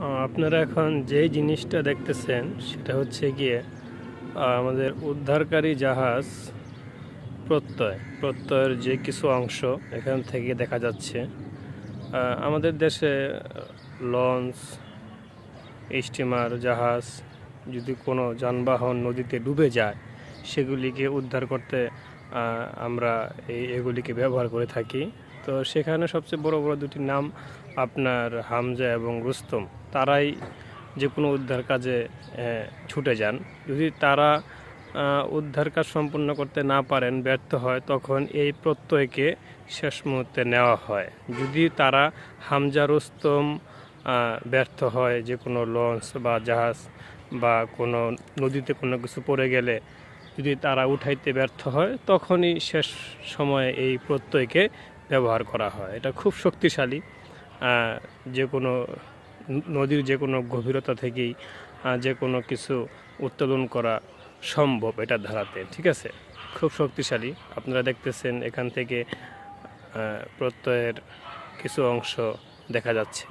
আপনারা এখন যেই জিনিসটা দেখতেছেন সেটা হচ্ছে গিয়ে আমাদের উদ্ধারকারী জাহাজ প্রত্যয়ের যে কিছু অংশ এখান থেকে দেখা যাচ্ছে। আমাদের দেশে লঞ্চ, স্টিমার, জাহাজ যদি কোনো যানবাহন নদীতে ডুবে যায় সেগুলিকে উদ্ধার করতে আমরা এগুলিকে ব্যবহার করে থাকি। তো সেখানে সবচেয়ে বড় বড় দুটি নাম আপনার হামজা এবং রুস্তম। তারাই যে কোনো উদ্ধার কাজে ছুটে যান। যদি তারা উদ্ধার কাজ সম্পূর্ণ করতে না পারেন, ব্যর্থ হয়, তখন এই প্রত্যয়কে শেষ মুহূর্তে নেওয়া হয়। যদি তারা হামজা, রুস্তম ব্যর্থ হয়, যে কোনো লঞ্চ বা জাহাজ বা কোনো নদীতে কোনো কিছু পড়ে গেলে যদি তারা উঠাইতে ব্যর্থ হয়, তখনই শেষ সময়ে এই প্রত্যয়কে ব্যবহার করা হয়। এটা খুব শক্তিশালী। যে কোনো নদীর যে কোনো গভীরতা থেকেই যে কোনো কিছু উত্তোলন করা সম্ভব এটার ধারাতে। ঠিক আছে, খুব শক্তিশালী। আপনারা দেখতেছেন এখান থেকে প্রত্যয়ের কিছু অংশ দেখা যাচ্ছে।